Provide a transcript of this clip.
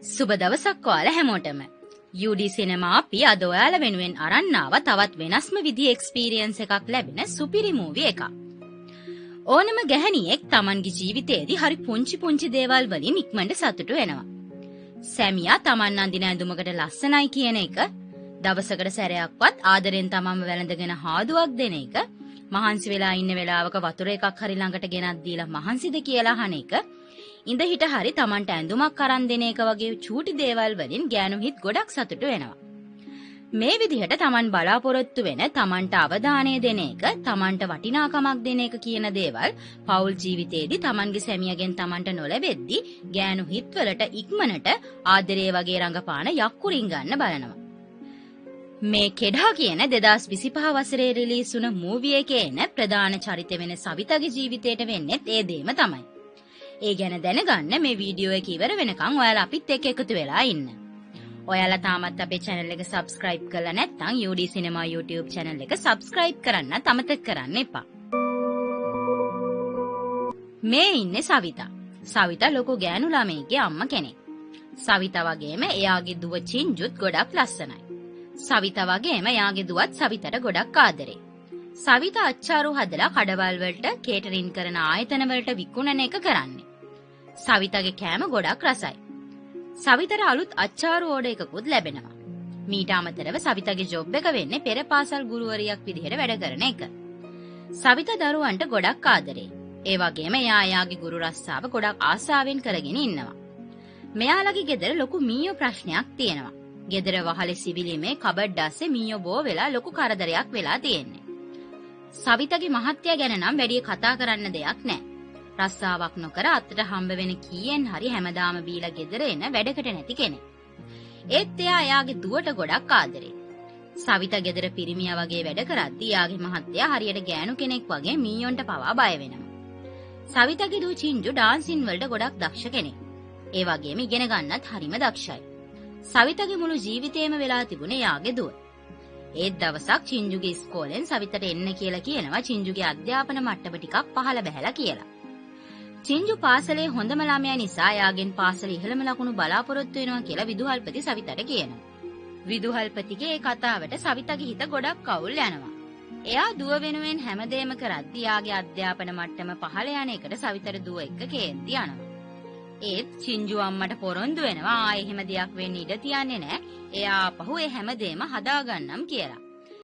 සුබ දවසක් ඔයාලා හැමෝටම. UD සිනමා අපි අද ඔයාලා වෙනුවෙන් අරන් ආව තවත් වෙනස්ම විදිහේ එක්ස්පීරියන්ස් එකක් ලැබෙන සුපිරි මූවි එකක්. ඕනම ගැහණියෙක් Tamanගේ ජීවිතයේදී හරි පුංචි දේවල් වලින් ඉක්මනට සතුටු වෙනවා. සැමියා Taman අඳින ඇඳුමකට ලස්සනයි කියන එක, දවසකට සැරයක්වත් ආදරෙන් තමන්ව වැළඳගෙන හාදුවක් දෙන එක, මහන්සි වෙලා ඉන්න වෙලාවක වතුර එකක් හරි ළඟට ගෙනත් දීලා මහන්සිද කියලා අහන එක, ඉඳ හිට හරි තමන්ට ඇඳුමක් අරන් දෙන එක වගේ චූටි දේවල් වලින් ගෑනු හිත් ගොඩක් සතුටු වෙනවා. මේ විදිහට තමන් බලාපොරොත්තු වෙන, තමන්ට අවධානය දෙන එක, තමන්ට වටිනාකමක් දෙන එක කියන දේවල් පෞල් ජීවිතේදී තමන්ගේ සැමියාගෙන් තමන්ට නොලැබෙද්දී ගෑනු හිත් වලට ඉක්මනට ආදරේ වගේ රඟපාන යක්කුරින් ගන්න බලනවා. මේ කෙඩා කියන 2025 වසරේ රිලීස් වුණ මූවි එකේ එන ප්‍රධාන චරිත වෙන සවිතගේ ජීවිතයට වෙන්නේත් ඒ දේම තමයි. ඒ ගැන දැනගන්න මේ වීඩියෝ එක ඉවර වෙනකන් ඔයාලා අපිත් එක්ක එකතු වෙලා ඉන්න. ඔයාලා තාමත් අපේ channel එක subscribe කරලා නැත්නම් UD Cinema YouTube channel එක subscribe කරන්නත් අමතක කරන්න එපා. මේ ඉන්නේ සවිතා. සවිතා ලොකු ගෑනු ළමයිගේ අම්මා කෙනෙක්. සවිතා වගේම එයාගේ දුව චින්ජුත් ගොඩක් ලස්සනයි. සවිතා වගේම එයාගේ දුවත් සවිතට ගොඩක් ආදරේ. සවිතා අච්චාරු හදලා කඩවල් වලට කේටරින් කරන ආයතන වලට විකුණන එක කරන්නේ. සවිතාගේ කෑම ගොඩක් රසයි. සවිතට අලුත් අච්චාරු ඕඩර් එකකුත් ලැබෙනවා. මීට අමතරව සවිතාගේ ජොබ් එක වෙන්නේ පෙර පාසල් ගුරුවරියක් විදිහට වැඩ කරන එක. සවිතා දරුවන්ට ගොඩක් ආදරේ. ඒ වගේම එයාගේ ගුරු රස්සාව ගොඩක් ආසාවෙන් කරගෙන ඉන්නවා. මෙයාලගේ ගෙදර ලොකු මීයෝ ප්‍රශ්නයක් තියෙනවා. ගෙදර වහලේ සිවිලිමේ කබඩ් අස්සේ මීයෝ බෝ වෙලා ලොකු කරදරයක් වෙලා තියෙන්නේ. සවිතාගේ මහත්තයා ගැන නම් වැඩි කතා කරන්න දෙයක් නැහැ. රස්සාවක් නොකර අතට හම්බ වෙන කීයෙන් හරි හැමදාම බීලා ගෙදර එන වැඩකට නැති කෙනෙක්. ඒත් එයාගේ දුවට ගොඩක් ආදරේ. සවිතා ගෙදර පිරිමියා වගේ වැඩ කරද්දී එයාගේ මහත්තයා හරියට ගෑනු කෙනෙක් වගේ මීයොන්ට පවා බය වෙනවා. සවිතාගේ දූ චින්ජු ඩාන්සින් වලට ගොඩක් දක්ෂ කෙනෙක්. ඒ වගේම ඉගෙන ගන්නත් හරිම දක්ෂයි. සවිතාගේ මුළු ජීවිතේම වෙලා තිබුණේ එයාගේ දුව. ඒත් දවසක් චින්ජුගේ ඉස්කෝලෙන් සවිතට එන්න කියලා කියනවා චින්ජුගේ අධ්‍යාපන මට්ටම ටිකක් පහළ බැහැලා කියලා. චින්ජු පාසලේ හොඳම ළමයා නිසා එයාගෙන් පාසලේ ඉහළම ලකුණු බලාපොරොත්තු වෙනවා කියලා විදුහල්පති සවිතට කියනවා. විදුහල්පතිගේ ඒ කතාවට සවිතාගේ හිත ගොඩක් අවුල් යනවා. එයා දුව වෙනුවෙන් හැමදේම කරද්දී එයාගේ අධ්‍යාපන මට්ටම පහළ යන එකට සවිතට දුව එක්ක කේන්ති යනවා. ඒත් චින්ජු අම්මට පොරොන්දු වෙනවා ආයේ එහෙම දෙයක් වෙන්න ඉඩ තියන්නේ නැහැ. එයා ආපහු ඒ හැමදේම හදාගන්නම් කියලා.